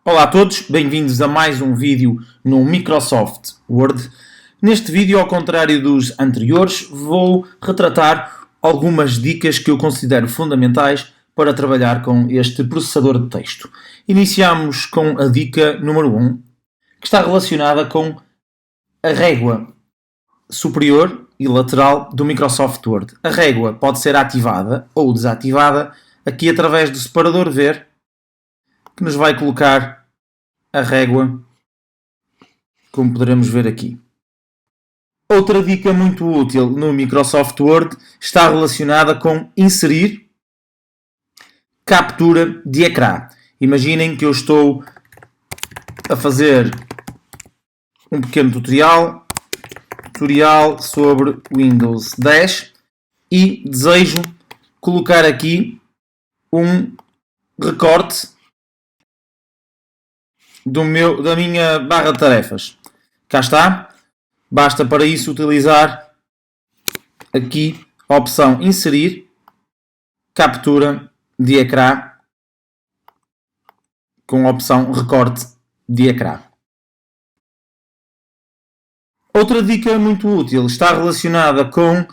Olá a todos, bem-vindos a mais um vídeo no Microsoft Word. Neste vídeo, ao contrário dos anteriores, vou retratar algumas dicas que eu considero fundamentais para trabalhar com este processador de texto. Iniciamos com a dica número 1, que está relacionada com a régua superior e lateral do Microsoft Word. A régua pode ser ativada ou desativada aqui através do separador ver, que nos vai colocar a régua, como poderemos ver aqui. Outra dica muito útil no Microsoft Word está relacionada com inserir captura de ecrã. Imaginem que eu estou a fazer um pequeno tutorial sobre Windows 10 e desejo colocar aqui um recorte da minha barra de tarefas. Cá está. Basta para isso utilizar aqui a opção inserir captura de ecrã com a opção recorte de ecrã. Outra dica muito útil está relacionada com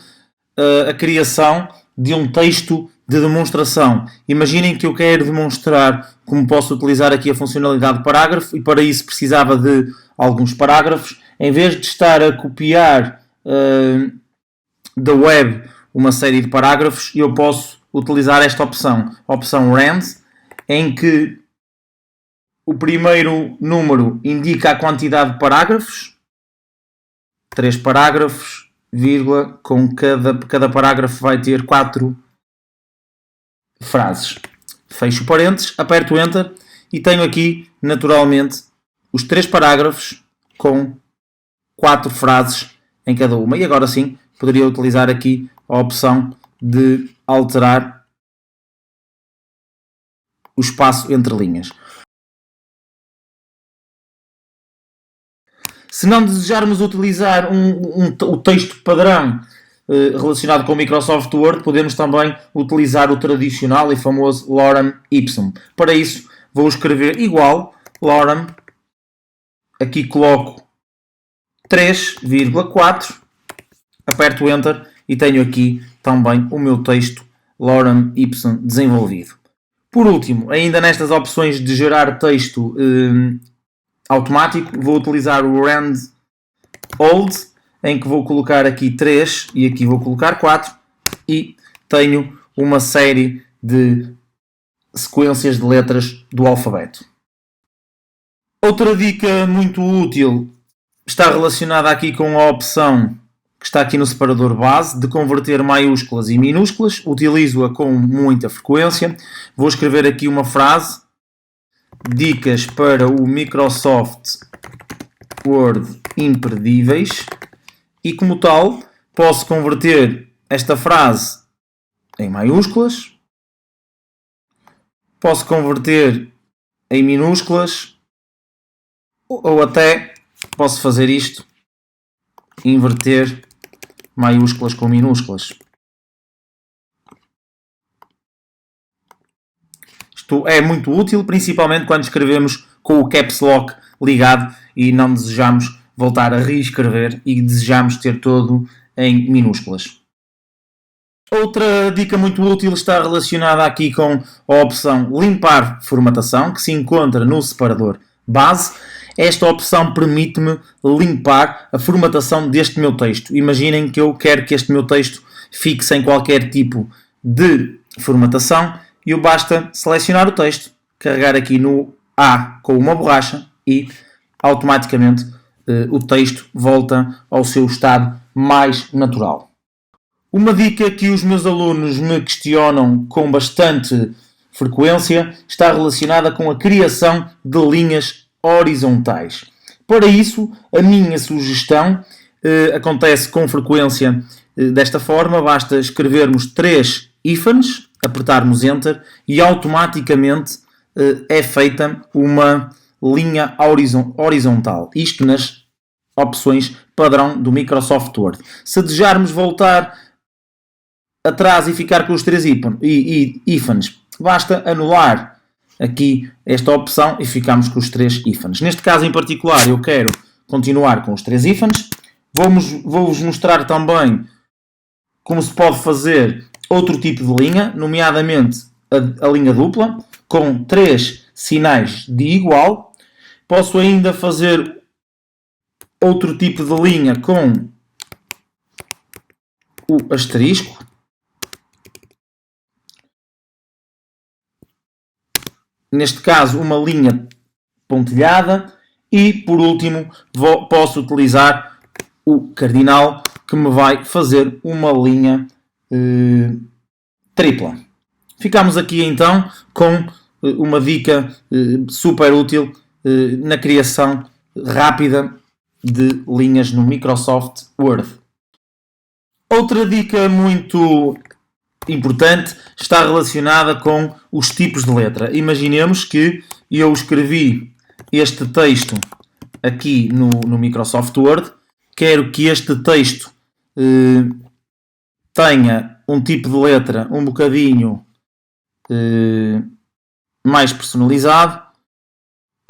a criação de um texto de demonstração. Imaginem que eu quero demonstrar como posso utilizar aqui a funcionalidade de parágrafo e para isso precisava de alguns parágrafos. Em vez de estar a copiar da web uma série de parágrafos, eu posso utilizar esta opção, a opção RAND, em que o primeiro número indica a quantidade de parágrafos, 3 parágrafos, vírgula, com cada parágrafo vai ter 4 frases. Fecho parênteses, aperto Enter e tenho aqui, naturalmente, os 3 parágrafos com 4 frases em cada uma. E agora sim, poderia utilizar aqui a opção de alterar o espaço entre linhas. Se não desejarmos utilizar o texto padrão relacionado com o Microsoft Word, podemos também utilizar o tradicional e famoso lorem ipsum. Para isso, vou escrever igual, lorem, aqui coloco 3,4, aperto Enter e tenho aqui também o meu texto lorem ipsum desenvolvido. Por último, ainda nestas opções de gerar texto automático, vou utilizar o rand old, em que vou colocar aqui 3 e aqui vou colocar 4 e tenho uma série de sequências de letras do alfabeto. Outra dica muito útil está relacionada aqui com a opção que está aqui no separador base de converter maiúsculas e minúsculas. Utilizo-a com muita frequência. Vou escrever aqui uma frase: dicas para o Microsoft Word imperdíveis, e como tal posso converter esta frase em maiúsculas, posso converter em minúsculas ou até posso fazer isto, inverter maiúsculas com minúsculas. Isto é muito útil, principalmente quando escrevemos com o Caps Lock ligado e não desejamos voltar a reescrever e desejamos ter todo em minúsculas. Outra dica muito útil está relacionada aqui com a opção limpar formatação, que se encontra no separador base. Esta opção permite-me limpar a formatação deste meu texto. Imaginem que eu quero que este meu texto fique sem qualquer tipo de formatação. E basta selecionar o texto, carregar aqui no A com uma borracha e automaticamente o texto volta ao seu estado mais natural. Uma dica que os meus alunos me questionam com bastante frequência está relacionada com a criação de linhas horizontais. Para isso, a minha sugestão acontece com frequência desta forma: basta escrevermos 3 hífenes, apertarmos Enter e automaticamente é feita uma linha horizontal. Isto nas opções padrão do Microsoft Word. Se desejarmos voltar atrás e ficar com os 3 ícones, basta anular aqui esta opção e ficamos com os 3 ífanes. Neste caso em particular eu quero continuar com os 3 ífanes. Vou-vos mostrar também como se pode fazer outro tipo de linha, nomeadamente a linha dupla, com 3 sinais de igual. Posso ainda fazer outro tipo de linha com o asterisco. Neste caso, uma linha pontilhada. E, por último, posso utilizar o cardinal, que me vai fazer uma linha tripla. Ficamos aqui, então, com uma dica super útil na criação rápida de linhas no Microsoft Word. Outra dica muito importante está relacionada com os tipos de letra. Imaginemos que eu escrevi este texto aqui no Microsoft Word. Quero que este texto tenha um tipo de letra um bocadinho mais personalizado,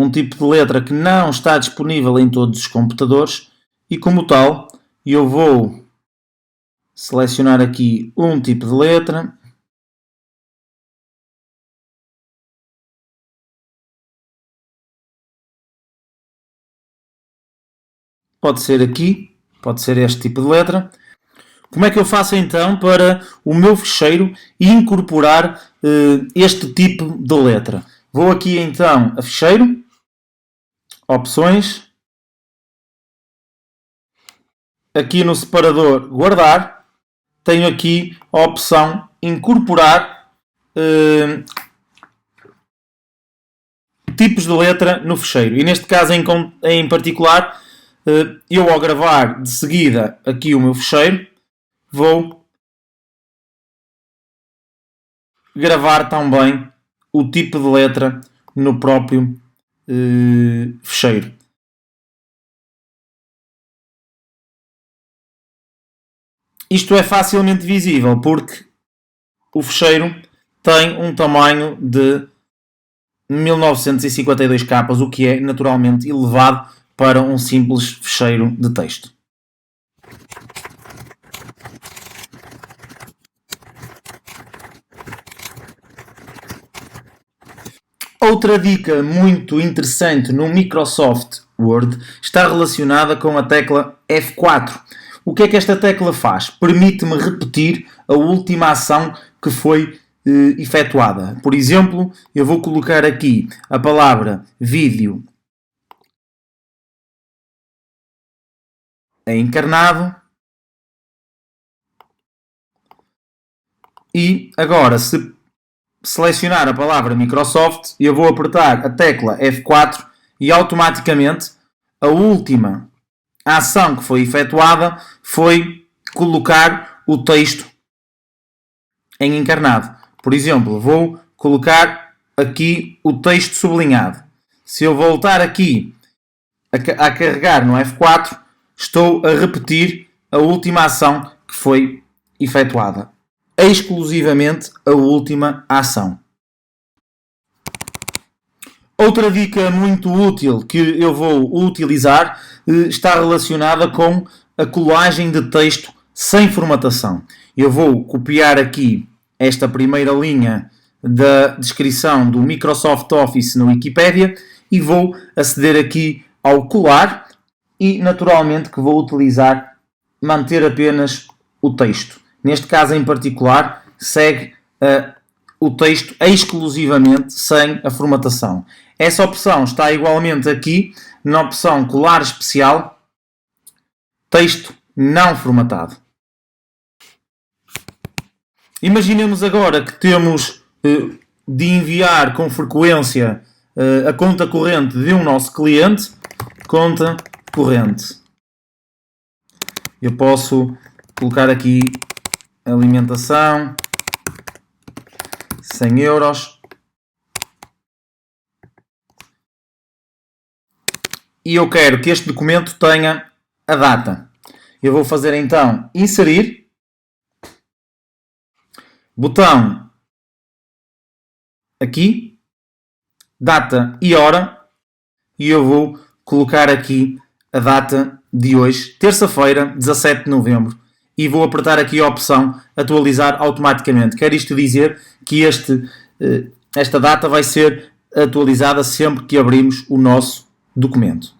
um tipo de letra que não está disponível em todos os computadores, e como tal eu vou selecionar aqui um tipo de letra. Pode ser aqui, pode ser este tipo de letra. Como é que eu faço então para o meu ficheiro incorporar este tipo de letra? Vou aqui então a ficheiro, opções, aqui no separador guardar, tenho aqui a opção incorporar tipos de letra no ficheiro. E neste caso em particular, eu ao gravar de seguida aqui o meu ficheiro, vou gravar também o tipo de letra no próprio ficheiro. Isto é facilmente visível porque o ficheiro tem um tamanho de 1952 capas, o que é naturalmente elevado para um simples ficheiro de texto. Outra dica muito interessante no Microsoft Word está relacionada com a tecla F4. O que é que esta tecla faz? Permite-me repetir a última ação que foi efetuada. Por exemplo, eu vou colocar aqui a palavra vídeo encarnado e agora, se selecionar a palavra Microsoft, eu vou apertar a tecla F4 e automaticamente a última ação que foi efetuada foi colocar o texto em encarnado. Por exemplo, vou colocar aqui o texto sublinhado. Se eu voltar aqui a carregar no F4, estou a repetir a última ação que foi efetuada. Exclusivamente a última ação. Outra dica muito útil que eu vou utilizar está relacionada com a colagem de texto sem formatação. Eu vou copiar aqui esta primeira linha da descrição do Microsoft Office na Wikipedia e vou aceder aqui ao colar e naturalmente que vou utilizar manter apenas o texto. Neste caso em particular segue o texto exclusivamente sem a formatação. Essa opção está igualmente aqui na opção colar especial, texto não formatado. Imaginemos agora que temos de enviar com frequência a conta corrente de um nosso cliente, conta corrente. Eu posso colocar aqui alimentação, 100 euros. E eu quero que este documento tenha a data. Eu vou fazer então inserir, botão aqui, data e hora, e eu vou colocar aqui a data de hoje, terça-feira, 17 de novembro, e vou apertar aqui a opção atualizar automaticamente. Quer isto dizer que esta data vai ser atualizada sempre que abrimos o nosso documento.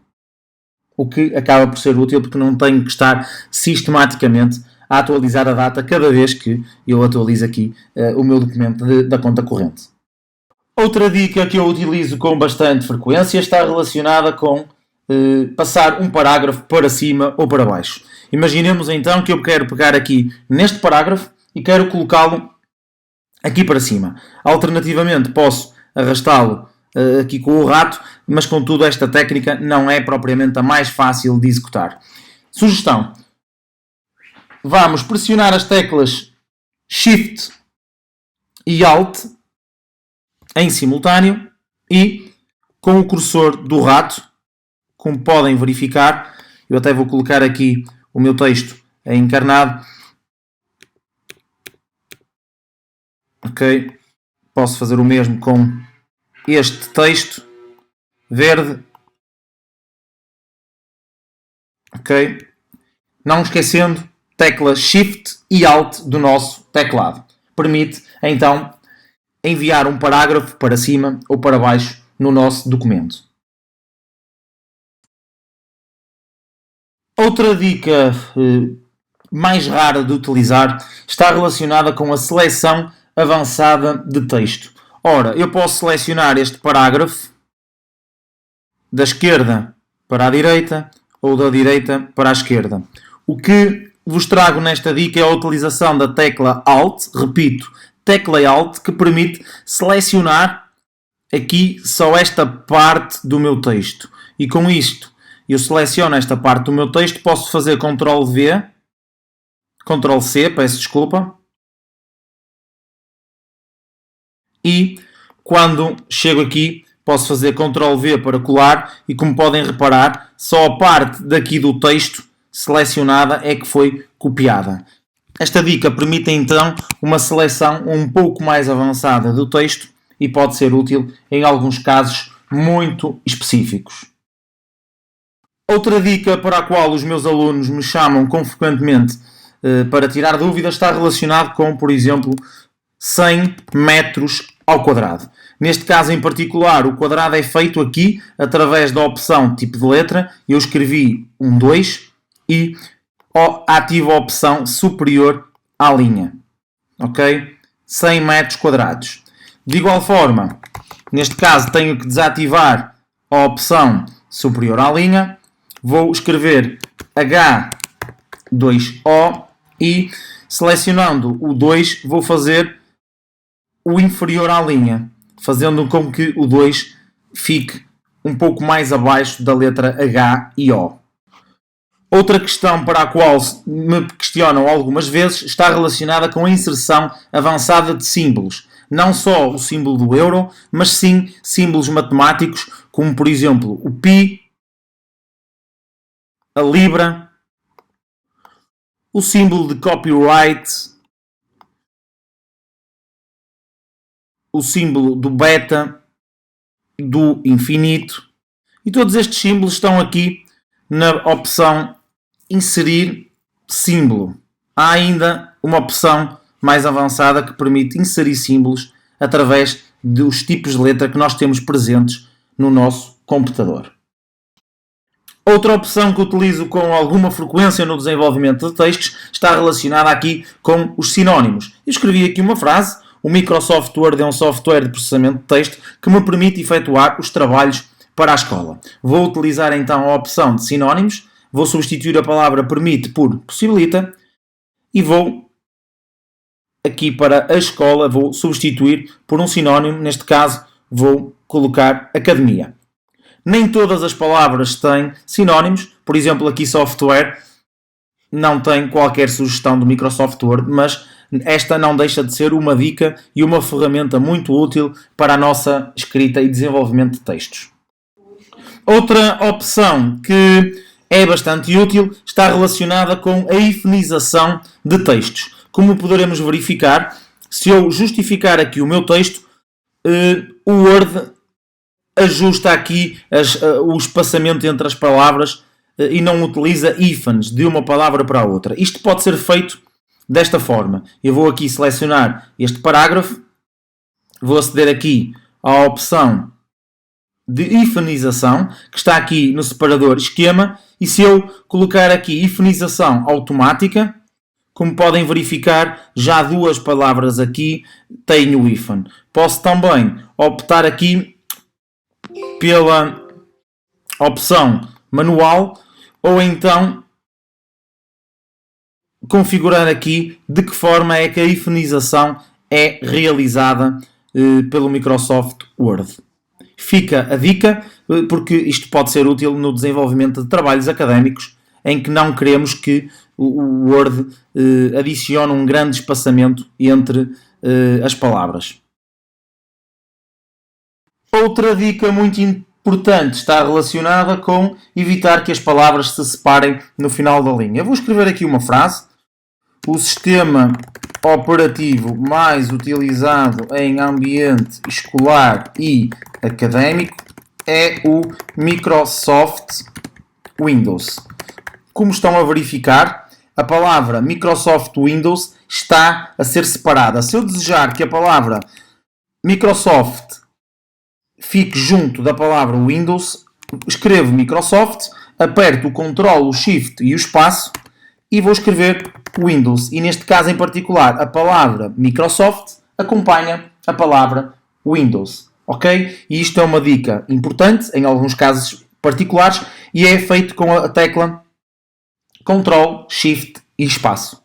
O que acaba por ser útil porque não tenho que estar sistematicamente a atualizar a data cada vez que eu atualizo aqui o meu documento da conta corrente. Outra dica que eu utilizo com bastante frequência está relacionada com passar um parágrafo para cima ou para baixo. Imaginemos então que eu quero pegar aqui neste parágrafo e quero colocá-lo aqui para cima. Alternativamente posso arrastá-lo aqui com o rato, mas contudo esta técnica não é propriamente a mais fácil de executar. Sugestão: vamos pressionar as teclas Shift e Alt em simultâneo e com o cursor do rato, como podem verificar, eu até vou colocar aqui o meu texto encarnado. Ok, posso fazer o mesmo com este texto verde. Ok, não esquecendo tecla Shift e Alt do nosso teclado. Permite então enviar um parágrafo para cima ou para baixo no nosso documento. Outra dica mais rara de utilizar está relacionada com a seleção avançada de texto. Ora, eu posso selecionar este parágrafo da esquerda para a direita ou da direita para a esquerda. O que vos trago nesta dica é a utilização da tecla Alt, repito, tecla Alt, que permite selecionar aqui só esta parte do meu texto. E com isto, eu seleciono esta parte do meu texto, posso fazer Ctrl V, Ctrl C, peço desculpa. E quando chego aqui, posso fazer Ctrl V para colar e, como podem reparar, só a parte daqui do texto selecionada é que foi copiada. Esta dica permite então uma seleção um pouco mais avançada do texto e pode ser útil em alguns casos muito específicos. Outra dica para a qual os meus alunos me chamam com frequentemente para tirar dúvidas está relacionado com, por exemplo, 100 metros ao quadrado. Neste caso em particular, o quadrado é feito aqui através da opção tipo de letra. Eu escrevi um 2 e ativo a opção superior à linha. Ok? 100 metros quadrados. De igual forma, neste caso tenho que desativar a opção superior à linha. Vou escrever H2O e, selecionando o 2, vou fazer o inferior à linha, fazendo com que o 2 fique um pouco mais abaixo da letra H e O. Outra questão para a qual me questionam algumas vezes está relacionada com a inserção avançada de símbolos. Não só o símbolo do euro, mas sim símbolos matemáticos, como por exemplo o pi, a libra, o símbolo de copyright, o símbolo do beta, do infinito, e todos estes símbolos estão aqui na opção inserir símbolo. Há ainda uma opção mais avançada que permite inserir símbolos através dos tipos de letra que nós temos presentes no nosso computador. Outra opção que utilizo com alguma frequência no desenvolvimento de textos está relacionada aqui com os sinónimos. Eu escrevi aqui uma frase: o Microsoft Word é um software de processamento de texto que me permite efetuar os trabalhos para a escola. Vou utilizar então a opção de sinónimos, vou substituir a palavra permite por possibilita e vou aqui para a escola, vou substituir por um sinónimo, neste caso vou colocar academia. Nem todas as palavras têm sinónimos, por exemplo aqui software não tem qualquer sugestão do Microsoft Word, mas esta não deixa de ser uma dica e uma ferramenta muito útil para a nossa escrita e desenvolvimento de textos. Outra opção que é bastante útil está relacionada com a hifenização de textos. Como poderemos verificar, se eu justificar aqui o meu texto, o Word ajusta aqui o espaçamento entre as palavras e não utiliza hífens de uma palavra para a outra. Isto pode ser feito desta forma. Eu vou aqui selecionar este parágrafo, vou aceder aqui à opção de hifenização, que está aqui no separador esquema, e se eu colocar aqui hifenização automática, como podem verificar, já duas palavras aqui têm o hífen. Posso também optar aqui pela opção manual, ou então configurar aqui de que forma é que a hifenização é realizada pelo Microsoft Word. Fica a dica, porque isto pode ser útil no desenvolvimento de trabalhos académicos em que não queremos que o Word adicione um grande espaçamento entre as palavras. Outra dica muito importante está relacionada com evitar que as palavras se separem no final da linha. Eu vou escrever aqui uma frase. O sistema operativo mais utilizado em ambiente escolar e académico é o Microsoft Windows. Como estão a verificar, a palavra Microsoft Windows está a ser separada. Se eu desejar que a palavra Microsoft fique junto da palavra Windows, escrevo Microsoft, aperto o Ctrl, o Shift e o espaço e vou escrever Windows. E neste caso em particular, a palavra Microsoft acompanha a palavra Windows. Ok? E isto é uma dica importante, em alguns casos particulares, e é feito com a tecla Ctrl, Shift e espaço.